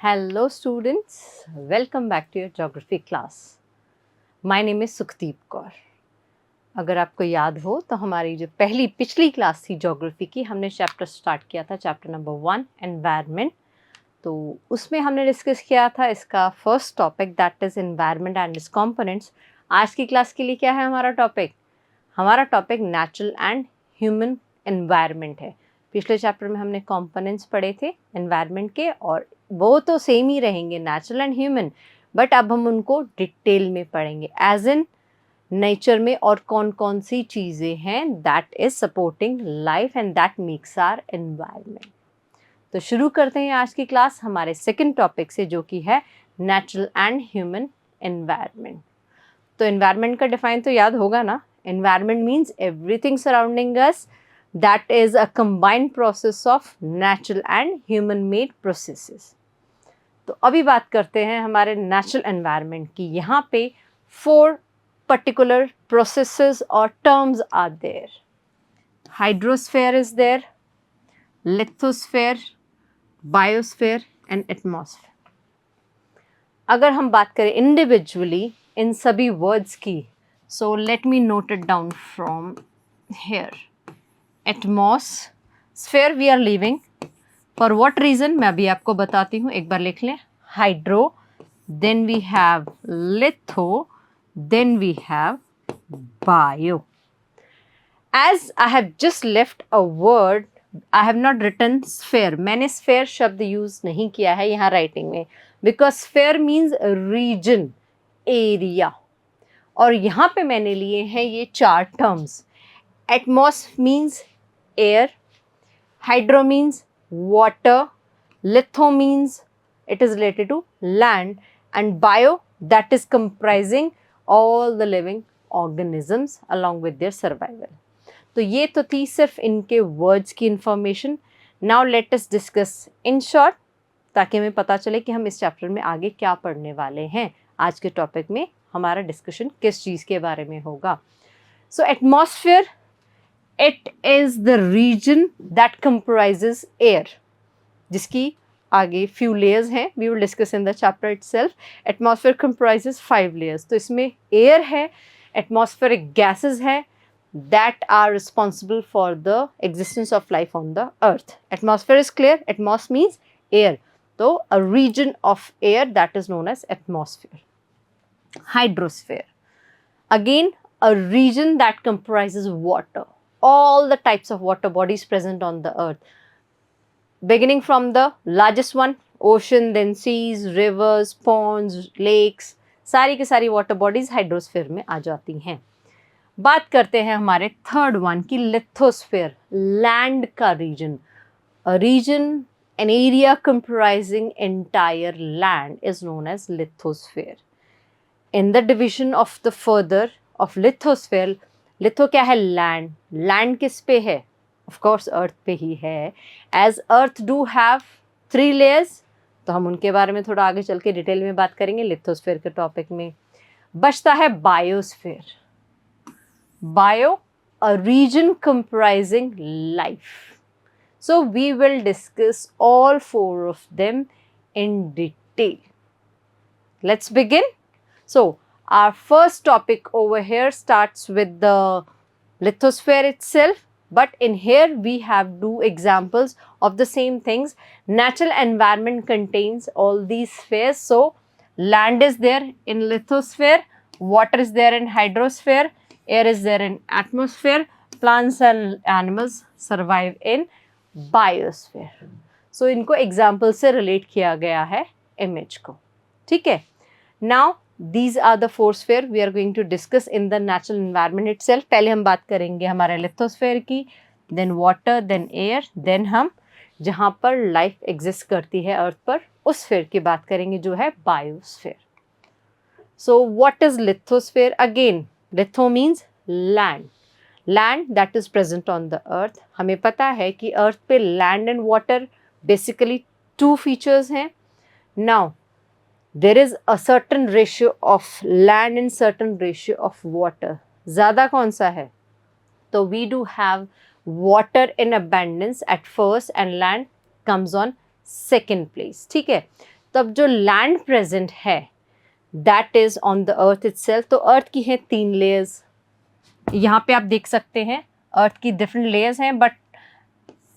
Hello students, welcome back to your geography class. My name is Sukhdeep Kaur. अगर आपको याद हो तो हमारी जो पिछली क्लास थी ज्योग्राफी की, हमने चैप्टर स्टार्ट किया था, चैप्टर नंबर 1 एनवायरनमेंट. तो उसमें हमने डिस्कस किया था इसका first topic that is environment and it's components. आज की क्लास के लिए क्या है हमारा टॉपिक? हमारा topic natural and human environment है. पिछले चैप्टर में हमने कंपोनेंट्स पढ़े थे एनवायरनमेंट के, और वो तो सेम ही रहेंगे, नेचुरल एंड ह्यूमन, बट अब हम उनको डिटेल में पढ़ेंगे. एज इन नेचर में और कौन कौन सी चीज़ें हैं that is supporting life and that makes our environment. तो शुरू करते हैं आज की क्लास हमारे सेकंड टॉपिक से, जो कि है नेचुरल एंड ह्यूमन एनवायरनमेंट. तो एनवायरनमेंट का डिफाइन तो याद होगा ना. Environment means everything surrounding us that is a combined process of natural and human made processes. तो अभी बात करते हैं हमारे नेचुरल एनवायरनमेंट की. यहाँ पे 4 particular processes or terms are there. Hydrosphere is there, lithosphere, biosphere and atmosphere. अगर हम बात करें इंडिविजुअली इन सभी वर्ड्स की, so let me note it down from here. Atmosphere we are living. For what reason मैं अभी आपको बताती हूँ, एक बार लिख लें. Hydro, then we have litho, then we have bio. As I have just left a word, I have not written sphere. मैंने स्फेयर शब्द यूज नहीं किया है यहाँ राइटिंग में, because sphere means region, area. और यहाँ पे मैंने लिए हैं ये 4 terms. Atmos means air, hydro means water, litho means it is related to land, and bio that is comprising all the living organisms along with their survival. तो ये तो थी सिर्फ इनके वर्ड्स की information. Now let us discuss in short, ताकि हमें पता चले कि हम इस चैप्टर में आगे क्या पढ़ने वाले हैं. आज के टॉपिक में हमारा डिस्कशन किस चीज़ के बारे में होगा. सो atmosphere, it is the region that comprises air, जिसकी आगे few layers हैं, we will discuss in the chapter itself. Atmosphere comprises 5 layers. तो इसमें air है, atmospheric gases है that are responsible for the existence of life on the earth. Atmosphere is clear. Atmos means air. तो a region of air that is known as atmosphere. Hydrosphere, again a region that comprises water, all the types of water bodies present on the earth, beginning from the largest one, ocean, then seas, rivers, ponds, lakes. सारी की सारी water bodies hydrosphere में आ जाती हैं. बात करते हैं हमारे थर्ड वन की लिथोस्फीयर, लैंड का region. A region, an area comprising entire land is known as lithosphere. In the division of the further of lithosphere, litho क्या है? लैंड. लैंड किस पे है? ऑफ कोर्स अर्थ पे ही है. As earth do have 3 layers, तो हम उनके बारे में थोड़ा आगे चल के डिटेल में बात करेंगे लिथोस्फेयर के टॉपिक में. बचता है biosphere. Bio, a region comprising life. So we will discuss all 4 of them in detail. Let's begin. So our first topic over here starts with the lithosphere itself, but in here we have 2 examples of the same things. Natural environment contains all these spheres. So land is there in lithosphere, water is there in hydrosphere, air is there in atmosphere, plants and animals survive in biosphere. So इनको example से relate किया गया है image को. ठीक है. Now these are the 4 sphere we are going to discuss in the natural environment itself. पहले हम बात करेंगे हमारे लिथोस्फेयर की, then water, then air, then हम जहाँ पर लाइफ एग्जिस्ट करती है अर्थ पर उस स्फेयर की बात करेंगे जो है biosphere. So what is lithosphere? Again litho means land, land that is present on the earth. हमें पता है कि अर्थ पे land and water basically 2 features हैं. Now there is a certain ratio of land and certain ratio of water. ज़्यादा कौन सा है? तो we do have water in abundance at first and land comes on second place. ठीक है. तब जो लैंड प्रेजेंट है that is on the earth itself. तो अर्थ की है 3 लेयर्स, यहाँ पे आप देख सकते हैं अर्थ की डिफरेंट लेयर्स हैं, बट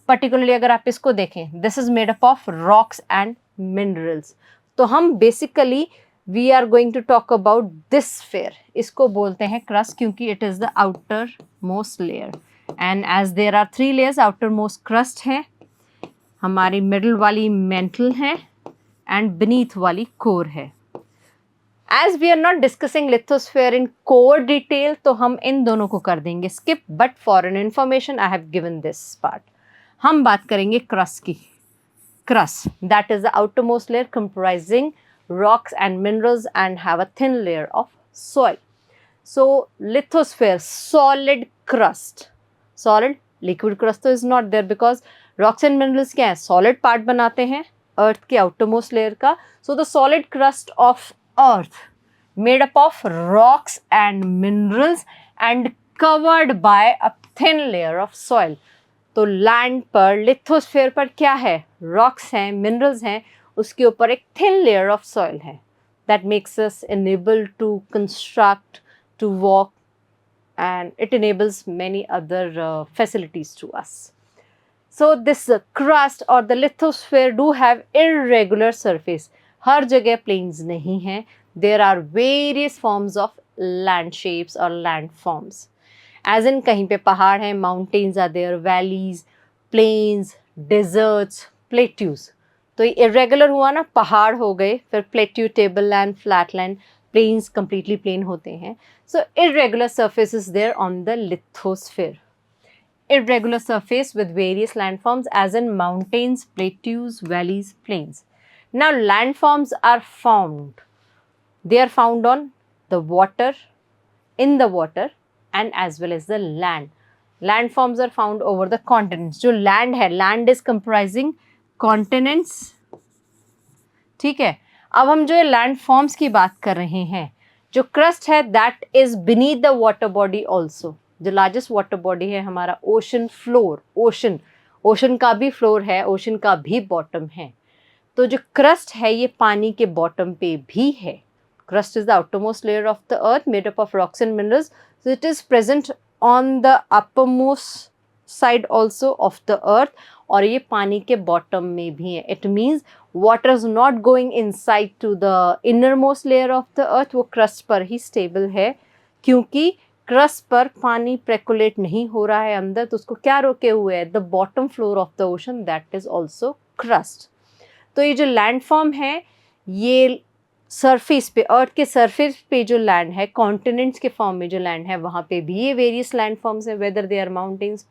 पर्टिकुलरली अगर आप इसको देखें this is made up of rocks and minerals. तो हम basically we are going to talk about this sphere, इसको बोलते हैं क्रस्ट क्योंकि it is the outer most layer. And as there are 3 layers, outer most crust है, हमारी middle वाली mantle है एंड बीनीथ वाली कोर है। As we are not discussing lithosphere in core detail तो हम इन दोनों को कर देंगे skip, but for an information I have given this part. हम बात करेंगे क्रस्ट की। Crust that is the outer most layer comprising rocks and minerals and have a thin layer of soil. So lithosphere, solid crust, solid liquid crust तो is not there because rocks and minerals क्या है, solid part बनाते हैं earth के outermost layer का। So the solid crust of earth made up of rocks and minerals and covered by a thin layer of soil। तो land पर lithosphere पर क्या है, रॉक्स हैं, मिनरल्स हैं, उसके ऊपर एक थिन लेयर ऑफ सॉइल है that makes us enable to construct, to walk and it enables many other facilities to us. So this crust or the lithosphere do have irregular surface. हर जगह plains नहीं है. There are various forms of land shapes or land forms. As in कहीं पे पहाड़ हैं, mountains are there, valleys, plains, deserts, plateaus. तो ये irregular हुआ ना, पहाड़ हो गए, फिर plateau, tableland, flatland, plains completely plain होते हैं. So irregular surface is there on the lithosphere. Irregular surface with various landforms as in mountains, plateaus, valleys, plains. Now landforms are found. They are found on the water, in the water and as well as the land. Landforms are found over the continents. जो land है, land is comprising continents. ठीक है, अब हम जो landforms की बात कर रहे हैं, जो crust है that is beneath the water body also. जो लार्जेस्ट वाटर बॉडी है हमारा ओशन फ्लोर, ओशन का भी फ्लोर है, ओशन का भी बॉटम है. तो जो क्रस्ट है ये पानी के बॉटम पे भी है. Crust is the outermost layer of the earth made up of rocks and minerals. So it is present on the uppermost side also of the earth, और ये पानी के बॉटम में भी है. It means water is not going inside to the inner most layer of the earth. वो crust पर ही stable है क्योंकि क्रस्ट पर पानी प्रेकुलेट नहीं हो रहा है अंदर, तो उसको क्या रोके हुए है, the bottom floor of the ocean, that is also crust. तो ये जो लैंड फॉर्म है ये सरफेस पे, अर्थ के सरफेस पे जो लैंड है, कॉन्टिनेंट्स के फॉर्म में जो लैंड है वहाँ पे भी ये वेरियस लैंड फॉर्म्स हैं, whether they are mountains,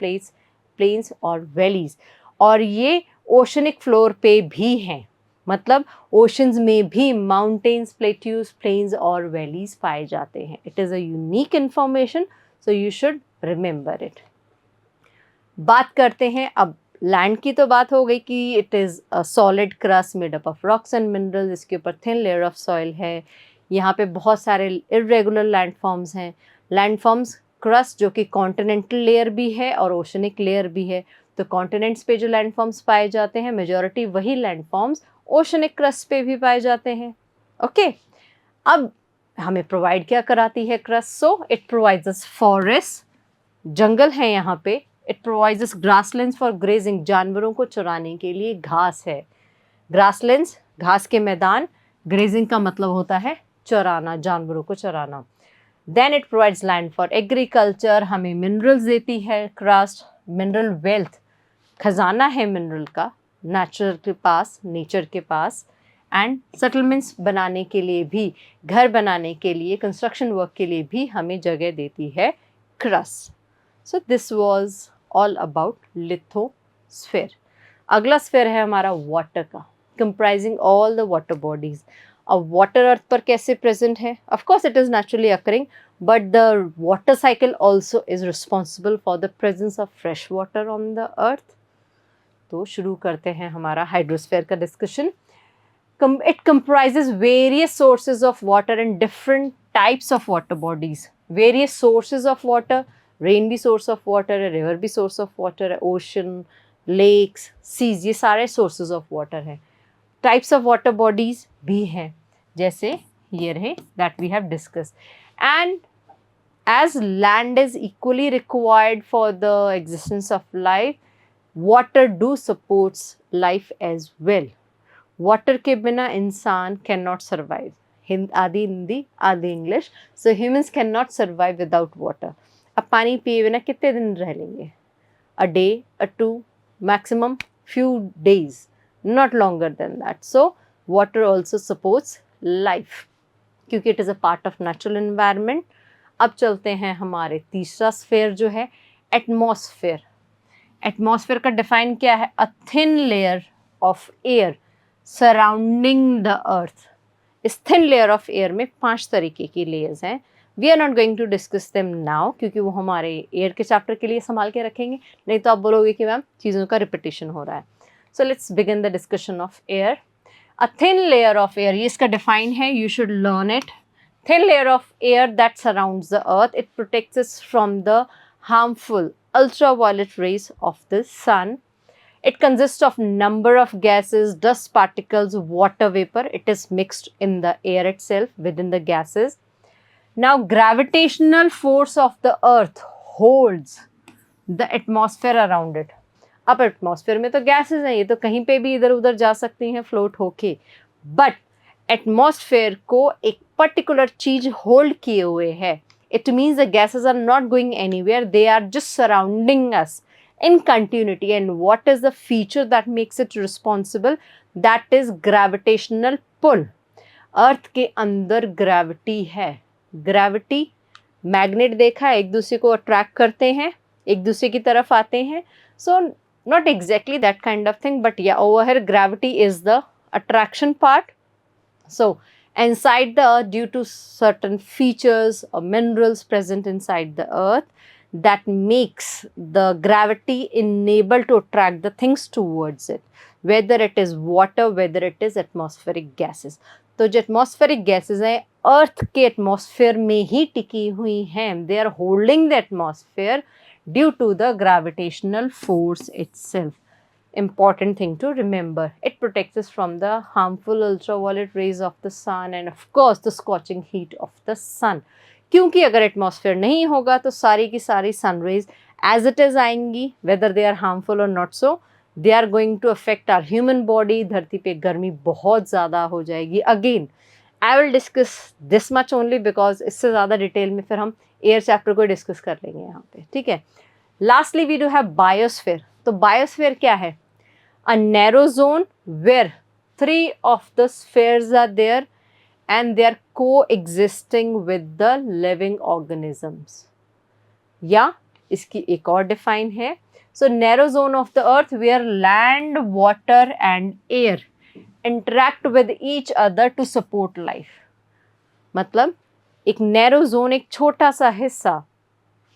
plains और वैलीज. और ये ओशनिक फ्लोर पे भी हैं, मतलब ओशंस में भी माउंटेन्स, प्लेट्यूज, प्लेन्स और वैलीज पाए जाते हैं. It is a unique information, so you should remember it. बात करते हैं अब लैंड की. तो बात हो गई कि it is a solid crust made up of rocks and minerals. इसके ऊपर थिन लेयर ऑफ सॉइल है. यहाँ पे बहुत सारे इरेगुलर लैंडफॉर्म्स हैं. लैंडफॉर्म्स क्रस्ट जो कि कॉन्टिनेंटल लेयर भी है और ओशनिक लेयर भी है. तो कॉन्टिनेंट्स पे जो लैंडफॉर्म्स पाए जाते हैं मेजॉरिटी वही लैंडफॉर्म्स ओशनिक क्रस्ट पे भी पाए जाते हैं. ओके, अब हमें प्रोवाइड क्या कराती है crust? So it provides us forest, जंगल है यहाँ पे. It provides us grasslands for grazing, जानवरों को चराने के लिए घास है. ग्रासलैंड्स घास के मैदान, ग्रेजिंग का मतलब होता है चराना, जानवरों को चराना. Then it provides land for agriculture, हमें मिनरल्स देती है क्रस्ट. मिनरल वेल्थ, खजाना है मिनरल का नेचर के पास. एंड सेटलमेंट्स बनाने के लिए भी, घर बनाने के लिए, कंस्ट्रक्शन वर्क के लिए भी हमें जगह देती है crust. So this was all about lithosphere. अगला स्फेयर है हमारा वाटर का, comprising all the water bodies. अब वाटर अर्थ पर कैसे प्रेजेंट है? Of course it is naturally occurring, but the water cycle also is responsible for the presence of fresh water on the अर्थ. तो शुरू करते हैं हमारा हाइड्रोस्फेयर का discussion. It comprises various sources of water and different types of water bodies. Various sources of water, rain भी source of water है, river भी source of water है, ocean, lakes, seas, ये सारे sources of water हैं. Types of water bodies भी हैं, जैसे ये रहे that we have discuss. And as land is equally required for the existence of life, water do supports life as well. Water के बिना इंसान cannot survive. आधी हिंदी आधी English. So humans cannot survive without water. अब पानी पिए बिना कितने दिन रह लेंगे? A day, a two, maximum few days, not longer than that. So water also supports life क्योंकि it is a part of natural environment. अब चलते हैं हमारे तीसरा स्फेयर जो है एटमॉस्फेयर. एटमॉस्फेयर का डिफाइन क्या है? अ thin layer of air surrounding the earth. इस थिन लेयर ऑफ एयर में 5 तरीके की लेयर्स हैं. We are not going to discuss them now क्योंकि वो हमारे एयर के चैप्टर के लिए संभाल के रखेंगे, नहीं तो आप बोलोगे कि मैम चीज़ों का रिपीटिशन हो रहा है. So let's begin the discussion of air. A thin layer of air, ये इसका डिफाइन है, you should learn it. Thin layer of air that surrounds the earth, it protects us from the harmful ultraviolet rays of the sun. It consists of number of gases, dust particles, water vapor. It is mixed in the air itself within the gases. Now gravitational force of the earth holds the atmosphere around it. अब atmosphere में तो gases हैं, ये तो कहीं पे भी इधर उधर जा सकती हैं float होके, but एटमॉस्फेयर को एक पर्टिकुलर चीज होल्ड किए हुए है. It means the gases are not going anywhere, they are just surrounding us in continuity. And what is the feature that makes it responsible? That is gravitational pull. Earth के अंदर gravity है. Gravity, magnet देखा है, एक दूसरे को attract करते हैं, एक दूसरे की तरफ आते हैं. So not exactly that kind of thing, but yeah over here gravity is the attraction part. So inside the earth, due to certain features or minerals present inside the earth, that makes the gravity enable to attract the things towards it, whether it is water, whether it is atmospheric gases. तो जो atmospheric gases हैं earth के atmosphere में ही टिकी हुई हैं. They are holding the atmosphere due to the gravitational force itself. Important thing to remember. It protects us from the harmful ultraviolet rays of the sun and of course the scorching heat of the sun. क्योंकि अगर atmosphere नहीं होगा तो सारी की सारी sun rays as it is आएंगी, whether they are harmful और not so, they are going to affect our human body. धरती पे गर्मी बहुत ज़्यादा हो जाएगी. Again I will discuss this much only because इससे ज़्यादा डिटेल में फिर हम एयर चैप्टर को डिस्कस कर लेंगे यहाँ पे, ठीक है. Lastly we do have biosphere. तो बायोस्फेयर क्या है? A narrow zone where 3 of the spheres are there and they are coexisting with the living organisms. या इसकी एक और डिफाइन है. So narrow zone of the earth where land, water and air interact with each other to support life. मतलब एक narrow zone, एक छोटा सा हिस्सा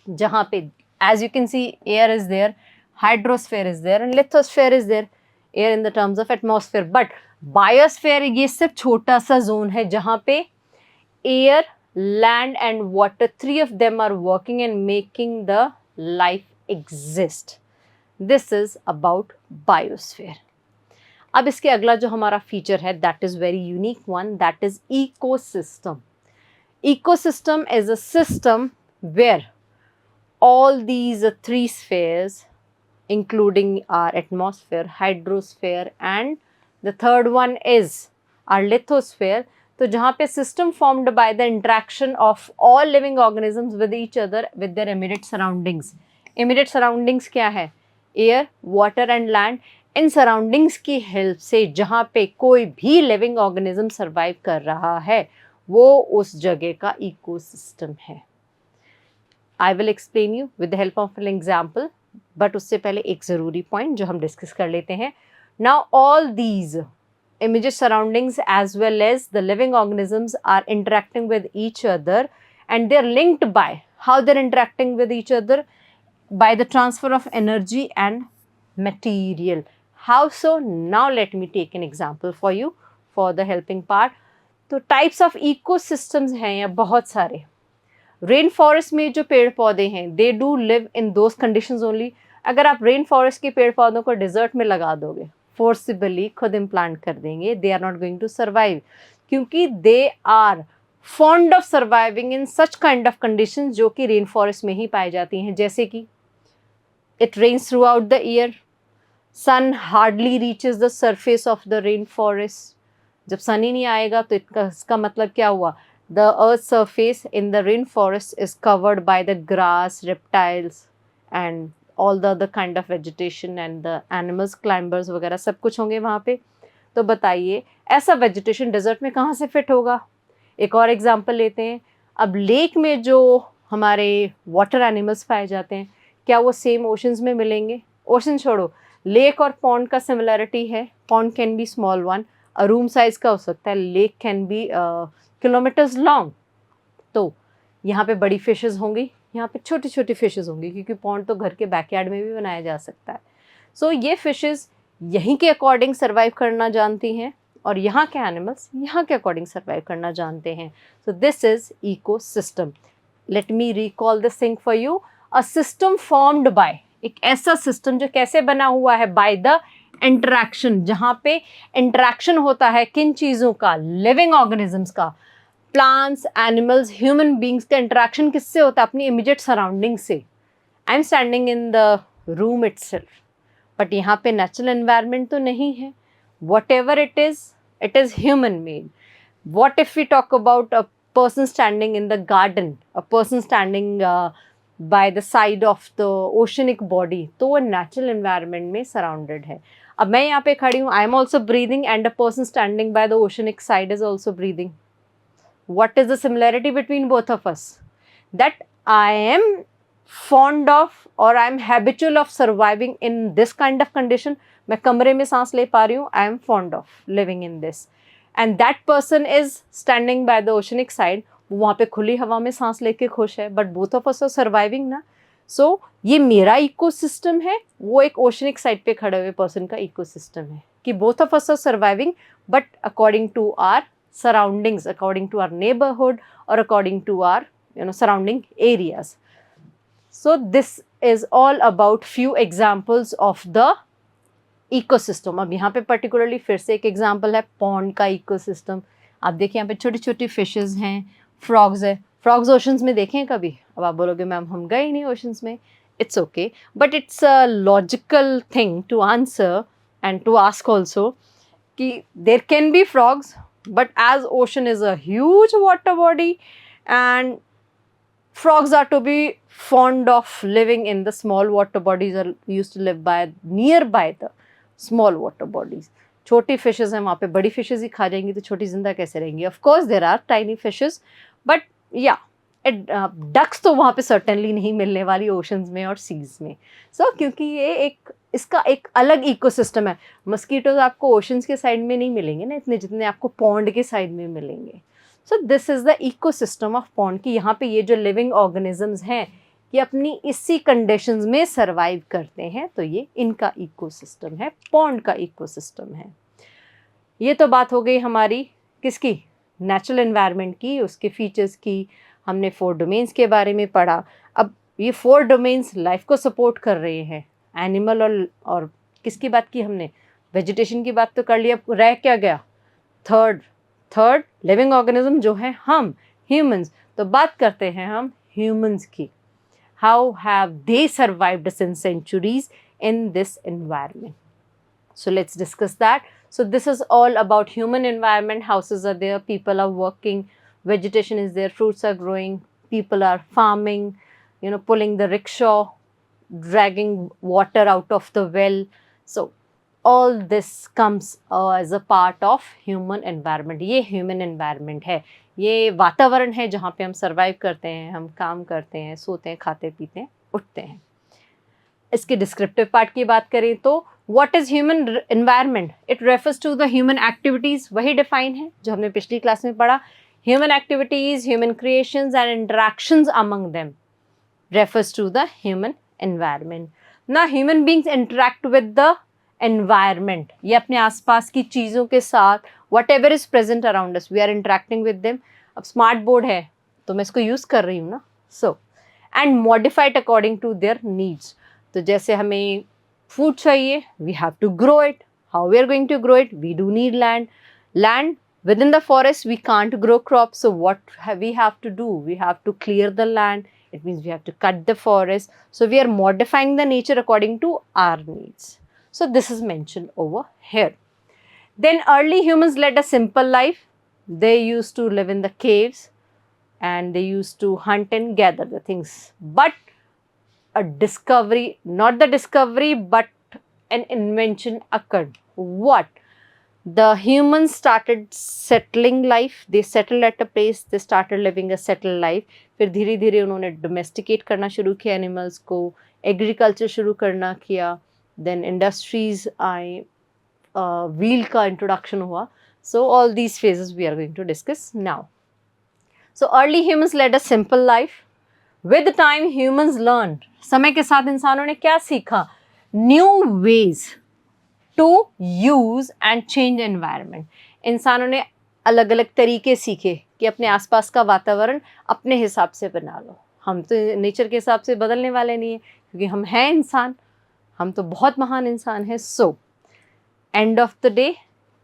जहाँ पे as you can see air is there, hydrosphere is there and lithosphere is there, air in the terms of atmosphere. But biosphere ये सिर्फ छोटा सा जोन है जहाँ पे air, land and water, 3 of them are working and making the life exist. This is about biosphere. अब इसके अगला जो हमारा फीचर है that is very unique one, that is ecosystem. Ecosystem is a system where all these 3 spheres including our atmosphere, hydrosphere and the third one is our lithosphere. तो जहाँ पे system formed by the interaction of all living organisms with each other with their immediate surroundings. Immediate surroundings क्या है? Air, water and land. In surroundings की help से जहाँ पे कोई भी living organism survive कर रहा है वो उस जगह का ecosystem है. I will explain you with the help of an example. But उससे पहले एक ज़रूरी पॉइंट जो हम डिस्कस कर लेते हैं. Now all these immediate surroundings as well as the living organisms are interacting with each other, and they are linked by how they are interacting with each other, by the transfer of energy and material. How so? Now let me take an example for you for the helping part. तो types of ecosystems हैं या बहुत सारे. Rain forest में जो पेड़ पौधे हैं they do live in those conditions only. अगर आप रेन फॉरेस्ट के पेड़ पौधों को डिजर्ट में लगा दोगे फोर्सिबली खुद इम्प्लांट कर देंगे, they are not going to survive, क्योंकि they are fond of surviving in such kind of condition जो कि रेन फॉरेस्ट में ही पाई जाती हैं, जैसे कि it rains throughout the year, sun hardly reaches the surface of the rain forest, जब sun ही नहीं आएगा तो इसका मतलब क्या हुआ, the earth surface in the rain forest is covered by the grass, reptiles and all the other kind of vegetation and the animals, climbers वगैरह सब कुछ होंगे वहाँ पे। तो बताइए ऐसा वेजिटेशन डेजर्ट में कहाँ से फिट होगा। एक और एग्जांपल लेते हैं, अब लेक में जो हमारे वाटर एनिमल्स पाए जाते हैं, क्या वो सेम ओशंस में मिलेंगे? ओशन छोड़ो, लेक और पॉन्ड का सिमिलरिटी है, pond can be small one, room size का हो सकता है, lake can be kilometres long. तो यहाँ पे बड़ी फिशेस होंगी, यहाँ पे छोटी छोटी फिशेस होंगी, क्योंकि पॉन्ड तो घर के बैकयार्ड में भी बनाया जा सकता है। सो ये फिशेस यहीं के अकॉर्डिंग सर्वाइव करना जानती हैं और यहाँ के एनिमल्स यहाँ के अकॉर्डिंग सर्वाइव करना जानते हैं। सो this is ecosystem. Let me recall this thing for you, a system formed by, एक ऐसा सिस्टम जो कैसे बना हुआ है, बाय द इंटरैक्शन, जहाँ पे इंटरैक्शन होता है किन चीज़ों का, लिविंग ऑर्गेनिजम्स का, प्लांट्स, एनिमल्स, ह्यूमन बींग्स का इंटरैक्शन किससे होता है, अपनी इमीडिएट सराउंडिंग से। I am standing in the room itself, but यहाँ पे नेचुरल एनवायरनमेंट तो नहीं है, whatever it is human made. What if we talk about a person standing in the garden, a person standing by the side of the oceanic body, तो वो natural environment में surrounded है। अब मैं यहाँ पे खड़ी हूँ, I am also breathing and a person standing by the oceanic side is also breathing. What is the similarity between both of us? That I am fond of or I am habitual of surviving in this kind of condition. मैं कमरे में सांस ले पा रही हूँ, I am fond of living in this. And that person is standing by the oceanic side, वो वहाँ पे खुली हवा में सांस लेके खुश है, but both of us are surviving ना। So ये मेरा इकोसिस्टम है, वो एक ओशनिक साइड पे खड़े हुए पर्सन का इकोसिस्टम है, कि both of us are surviving but according to our surroundings, according to our neighborhood or according to our surrounding areas. So this is all about few examples of the ecosystem. अब यहाँ पे particularly फिर से एक example है pond का ecosystem. आप देखिए यहाँ पे छोटी छोटी fishes हैं, frogs है, frogs oceans में देखे हैं कभी? अब आप बोलोगे मैम हम गए नहीं oceans में, it's okay, but it's a logical thing to answer and to ask also कि there can be frogs, but as ocean is a huge water body and frogs are to be fond of living in the small water bodies, are used to live by nearby the small water bodies. छोटी fishes हैं वहाँ पे, बड़ी fishes ही खा जाएंगी तो छोटी जिंदा कैसे रहेंगी? Of course there are tiny fishes, but yeah, ducks तो वहाँ पे certainly नहीं मिलने वाली oceans में और seas में। So क्योंकि ये इसका एक अलग इकोसिस्टम है। मस्कीटोज आपको ओशंस के साइड में नहीं मिलेंगे ना इतने, जितने आपको पॉन्ड के साइड में मिलेंगे। So this is the ecosystem of pond, कि यहाँ पे ये जो लिविंग ऑर्गेनिजम्स हैं ये अपनी इसी कंडीशंस में सर्वाइव करते हैं, तो ये इनका इकोसिस्टम है, पॉन्ड का इकोसिस्टम है। ये तो बात हो गई हमारी किसकी, नेचुरल एनवायरनमेंट की, उसके फीचर्स की। हमने 4 डोमेन्स के बारे में पढ़ा। अब ये 4 डोमेन्स लाइफ को सपोर्ट कर रहे हैं, एनिमल और किसकी बात की हमने, वेजिटेशन की बात तो कर लिया, रह क्या गया, थर्ड लिविंग ऑर्गेनिज्म जो है हम ह्यूमंस। तो बात करते हैं हम ह्यूमंस की, how have they survived since centuries in this environment. So let's discuss that. So this is all about human environment. Houses are there, people are working, vegetation is there, fruits are growing, people are farming, pulling the rickshaw, dragging water out of the well. So all this comes as a part of human environment. ये human environment है, ये वातावरण है जहाँ पे हम survive करते हैं, हम काम करते हैं, सोते हैं, खाते पीते हैं, उठते हैं। इसके descriptive part की बात करें तो what is human environment? It refers to the human activities, वही define है जो हमने पिछली क्लास में पढ़ा। Human activities, human creations and interactions among them refers to the human environment. Now human beings interact with the environment. ये अपने आसपास की चीज़ों के साथ whatever is present around us, we are interacting with them. अब स्मार्ट बोर्ड है तो मैं इसको यूज़ कर रही हूँ ना, so and modify it according to their needs. तो जैसे हमें फूड चाहिए, we have to grow it. How we are going to grow it? We do need land. Land within the forest, we can't grow crops. So what we have to do? We have to clear the land. It means we have to cut the forest. So we are modifying the nature according to our needs. So this is mentioned over here. Then early humans led a simple life. They used to live in the caves and they used to hunt and gather the things. But a discovery, not the discovery, but an invention occurred. What? The humans started settling life. They settled at a place. They started living a settled life. फिर धीरे धीरे उन्होंने domesticate करना शुरू किया animals को, agriculture शुरू करना किया, देन इंडस्ट्रीज आए, व्हील का इंट्रोडक्शन हुआ. So all these phases we are going to discuss now. So early humans led a simple life. With time humans learn, समय के साथ इंसानों ने क्या सीखा? New ways to use and change environment. इंसानों ने अलग अलग तरीके सीखे कि अपने आसपास का वातावरण अपने हिसाब से बना लो. हम तो नेचर के हिसाब से बदलने वाले नहीं हैं, क्योंकि हम हैं इंसान, हम तो बहुत महान इंसान हैं. So end of the day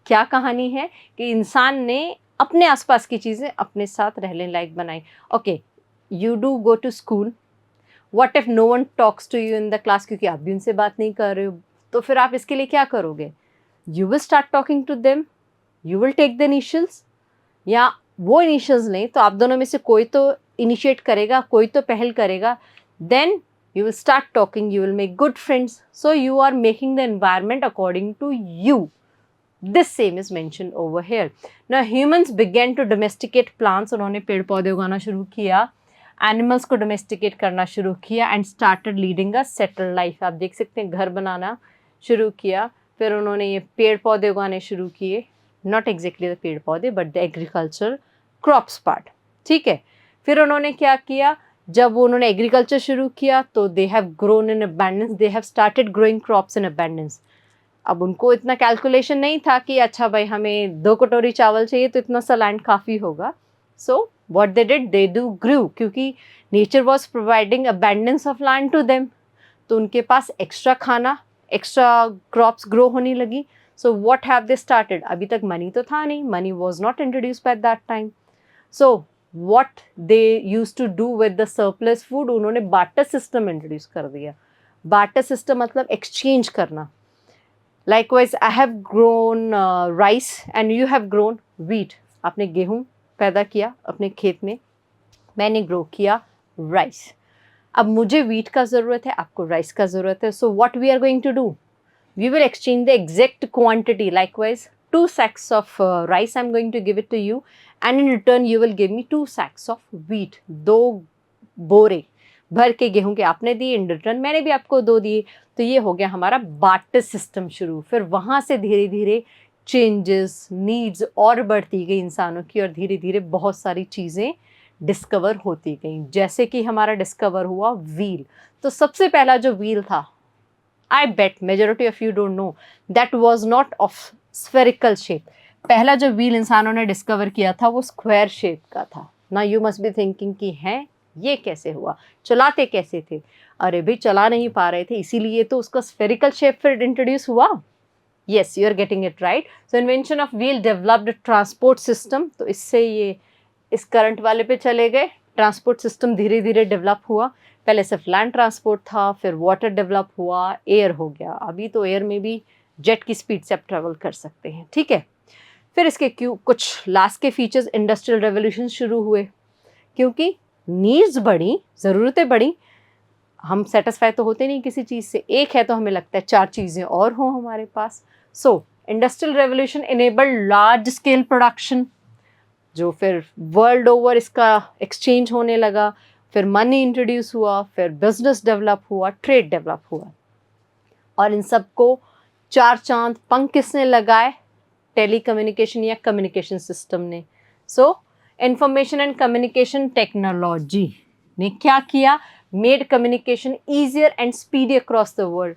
क्या कहानी है कि इंसान ने अपने आसपास की चीज़ें अपने साथ रहने लायक बनाई. Okay, you do go to school. What if no one talks to you in the class, क्योंकि आप भी उनसे बात नहीं कर रहे हो, तो फिर आप इसके लिए क्या करोगे? You will start talking to them, you will take the initials, या वो इनिशियल्स नहीं तो आप दोनों में से कोई तो इनिशिएट करेगा, कोई तो पहल करेगा. Then you will start talking, you will make good friends. So you are making the environment according to you. This same is mentioned over here. Now humans began to domesticate plants. उन्होंने पेड़ पौधे उगाना शुरू किया, animals को domesticate करना शुरू किया and started leading a settled life. आप देख सकते हैं घर बनाना शुरू किया, फिर उन्होंने ये पेड़ पौधे उगाने शुरू किए. नॉट एग्जैक्टली द पेड़ पौधे but the agriculture crops part. ठीक है, फिर उन्होंने क्या किया? जब उन्होंने एग्रीकल्चर शुरू किया तो they have grown in abundance, they have started growing crops in abundance. अब उनको इतना कैलकुलेशन नहीं था कि अच्छा भाई हमें 2 कटोरी चावल चाहिए तो इतना सा लैंड काफ़ी होगा. So what they did, they do grew, क्योंकि nature was providing abundance of land to them. तो उनके पास एक्स्ट्रा खाना, एक्स्ट्रा क्रॉप्स ग्रो होने लगी. So what have they started? अभी तक मनी तो था नहीं, money was not introduced by that time. So what they used to do with the surplus food, उन्होंने barter system introduce कर दिया. barter system मतलब exchange करना. likewise I have grown rice and you have grown wheat. आपने गेहूँ पैदा किया अपने खेत में, मैंने ग्रो किया राइस. अब मुझे wheat का ज़रूरत है, आपको rice का ज़रूरत है. so what we are going to do? we will exchange the exact quantity. likewise 2 sacks of rice I'm going to give it to you and in return you will give me 2 sacks of wheat. 2 बोरे भर के गेहूं के आपने दिए, in return मैंने भी आपको 2 दिए. तो ये हो गया हमारा बार्टर सिस्टम शुरू. फिर वहाँ से धीरे धीरे चेंजेस, नीड्स और बढ़ती गई इंसानों की, और धीरे धीरे बहुत सारी चीज़ें डिस्कवर होती गई. जैसे कि हमारा डिस्कवर हुआ व्हील. तो सबसे पहला जो व्हील था, I bet majority of you don't know, that was not of spherical shape. पहला जो व्हील इंसानों ने डिस्कवर किया था वो स्क्वायर शेप का था. ना यू मस्ट बी थिंकिंग कि हैं ये कैसे हुआ, चलाते कैसे थे? अरे भाई चला नहीं पा रहे थे, इसीलिए तो उसका स्फेरिकल शेप फिर इंट्रोड्यूस हुआ. Yes, you are getting it right. So invention of wheel developed transport system. तो इससे ये इस करंट वाले पे चले गए. ट्रांसपोर्ट सिस्टम धीरे धीरे डेवलप हुआ. पहले सिर्फ लैंड ट्रांसपोर्ट था, फिर वाटर डेवलप हुआ, एयर हो गया. अभी तो एयर में भी जेट की स्पीड से आप ट्रेवल कर सकते हैं. ठीक है, फिर इसके कुछ लास्ट के फीचर्स, इंडस्ट्रियल रेवोल्यूशन शुरू हुए, क्योंकि नीड्स बढ़ी, ज़रूरतें बढ़ी. हम सेटिस्फाई तो होते नहीं किसी चीज़ से, एक है तो हमें लगता है 4 चीज़ें और हों हमारे पास. So industrial revolution enabled large scale production, जो फिर वर्ल्ड ओवर इसका एक्सचेंज होने लगा. फिर मनी इंट्रोड्यूस हुआ, फिर बिजनेस डेवलप हुआ, ट्रेड डेवलप हुआ. और इन सबको 4 चांद पंख किसने लगाए? टेली कम्युनिकेशन या कम्युनिकेशन सिस्टम ने. So information and communication technology ने क्या किया? Made communication easier and speedy across the world.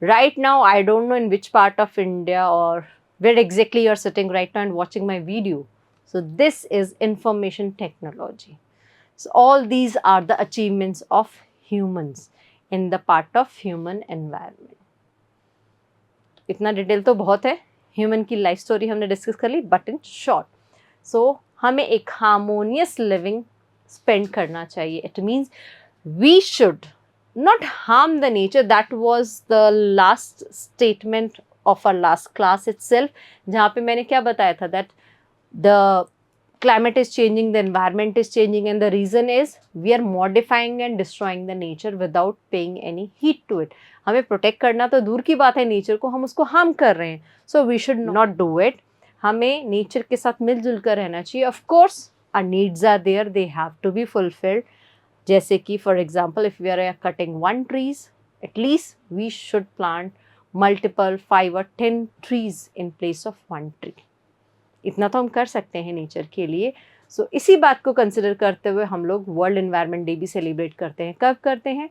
Right now I don't know in which part of India और where exactly you are sitting right now and watching my video. So this is information technology. So all these are the achievements of humans in the part of human environment. इतना detail तो बहुत है, human की life story हमने discuss कर ली, but in short. सो हमें एक harmonious living spend करना चाहिए। It means we should not harm the nature. That was the last statement of our last class itself, जहाँ पे मैंने क्या बताया था, that the climate is changing, the environment is changing, and the reason is we are modifying and destroying the nature without paying any heed to it. हमें protect करना तो दूर की बात है नेचर को, हम उसको हार्म कर रहे हैं, so we should not do it. हमें नेचर के साथ मिलजुल कर रहना चाहिए। Of course our needs are there, they have to be fulfilled. जैसे कि for example if we are cutting 1 trees, at least we should plant multiple 5 or 10 trees in place of 1 tree। इतना तो हम कर सकते हैं नेचर के लिए। सो इसी बात को कंसिडर करते हुए हम लोग वर्ल्ड एनवायरनमेंट डे भी सेलिब्रेट करते हैं। कब करते हैं,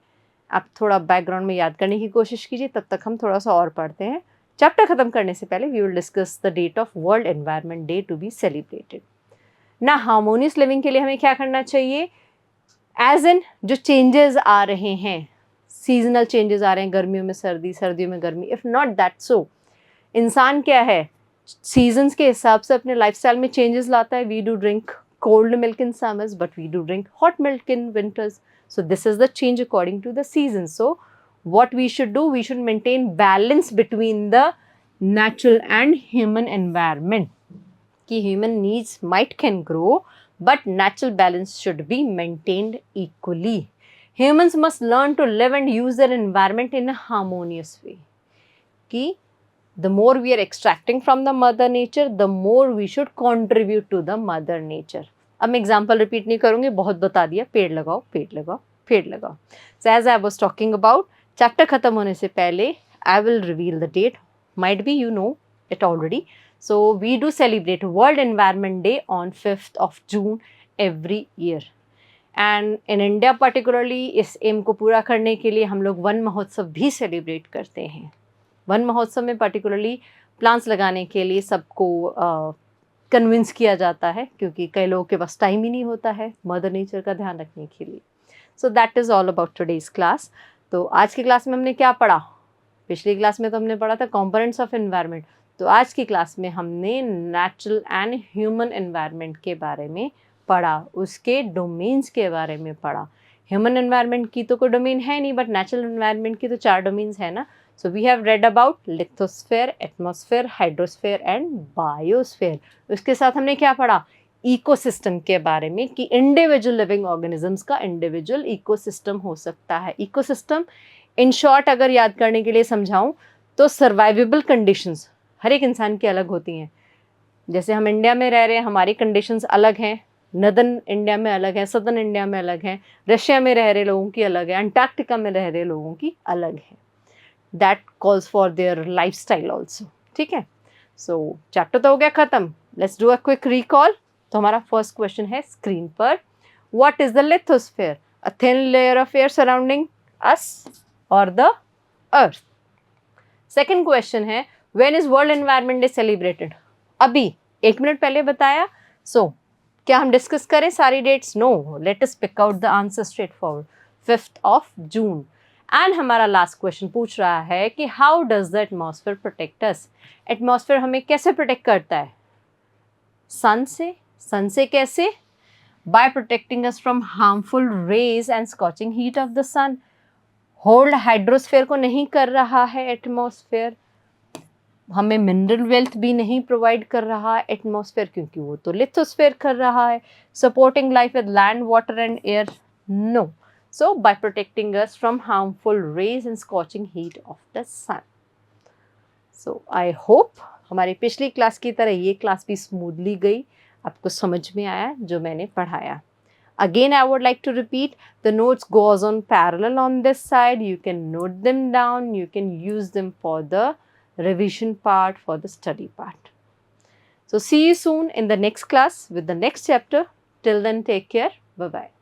आप थोड़ा बैकग्राउंड में याद करने की कोशिश कीजिए, तब तक हम थोड़ा सा और पढ़ते हैं। चैप्टर खत्म करने से पहले we will discuss the date of world environment day to be celebrated. ना हार्मोनियस लिविंग के लिए हमें क्या करना चाहिए, एज इन जो चेंजेस आ रहे हैं, सीजनल चेंजेस आ रहे हैं, गर्मियों में सर्दी, सर्दियों में गर्मी, इफ़ नॉट दैट सो, इंसान क्या है सीजन्स के हिसाब से अपने लाइफस्टाइल में चेंजेस लाता है। We do drink cold milk in summers but we do drink hot milk in winters, so this is the change according to the season. So what we should do, we should maintain balance between the natural and human environment. कि human needs might can grow, but natural balance should be maintained equally. Humans must learn to live and use their environment in a harmonious way. कि the more we are extracting from the mother nature, the more we should contribute to the mother nature. अब मैं example repeat नहीं करूँगी, बहुत बता दिया, पेड़ लगाओ, पेड़ लगाओ, पेड़ लगाओ। So as I was talking about, chapter खत्म होने से पहले I will reveal the date, might be you know it already. So we do celebrate world environment day on 5th of June every year, and in India particularly इस aim को पूरा करने के लिए हम लोग वन महोत्सव भी सेलिब्रेट करते हैं। वन महोत्सव में पर्टिकुलरली प्लांट्स लगाने के लिए सबको कन्विंस किया जाता है, क्योंकि कई लोगों के पास टाइम ही नहीं होता है मदर नेचर का ध्यान रखने के लिए। So that is all about today's class. तो आज की क्लास में हमने क्या पढ़ा, पिछली क्लास में तो हमने पढ़ा था कंपोनेंट्स ऑफ एनवायरनमेंट, तो आज की क्लास में हमने नेचुरल एंड ह्यूमन एनवायरनमेंट के बारे में पढ़ा, उसके डोमेन्स के बारे में पढ़ा। ह्यूमन एनवायरनमेंट की तो कोई डोमेन है नहीं, बट नेचुरल एनवायरनमेंट की तो 4 डोमेन्स है ना। So we have read about lithosphere, atmosphere, hydrosphere and biosphere. उसके साथ हमने क्या पढ़ा, इकोसिस्टम के बारे में, कि इंडिविजुअल लिविंग ऑर्गेनिजम्स का इंडिविजुअल इकोसिस्टम हो सकता है। इकोसिस्टम इन शॉर्ट अगर याद करने के लिए समझाऊं तो सर्वाइवेबल कंडीशंस हर एक इंसान की अलग होती हैं। जैसे हम इंडिया में रह रहे हैं, हमारी कंडीशंस अलग हैं, नदर्न इंडिया में अलग है, सदर्न इंडिया में अलग है, रशिया में रह रहे लोगों की अलग है, अंटार्कटिका में रह रहे लोगों की अलग है। That calls for their lifestyle also. ठीक है, सो चैप्टर तो हो गया खत्म। Let's do a quick recall. तो हमारा फर्स्ट क्वेश्चन है स्क्रीन पर, what is the lithosphere? A thin layer of air surrounding us और द अर्थ। सेकेंड क्वेश्चन है, when is world environment day celebrated? अभी 1 मिनट पहले बताया। सो क्या हम डिस्कस करें सारी dates? No, let us pick out the answer straightforward, 5th of June। And हमारा लास्ट क्वेश्चन पूछ रहा है कि how does the atmosphere protect us? Atmosphere हमें कैसे प्रोटेक्ट करता है? सन से। सन से कैसे? By protecting us from harmful rays and scorching heat of the sun. Hold hydrosphere को नहीं कर रहा है एटमॉस्फेयर, हमें मिनरल वेल्थ भी नहीं प्रोवाइड कर रहा है एटमॉस्फेयर, क्योंकि वो तो लिथोस्फेयर कर रहा है। Supporting life with land, water and air, no. So by protecting us from harmful rays and scorching heat of the sun. So I hope हमारी पिछली क्लास की तरह ये क्लास भी स्मूथली गई, आपको समझ में आया जो मैंने पढ़ाया। Again I would like to repeat, the notes goes on parallel on this side. You can note them down, you can use them for the revision part, for the study part. So see you soon in the next class with the next chapter. Till then, take care. Bye-bye.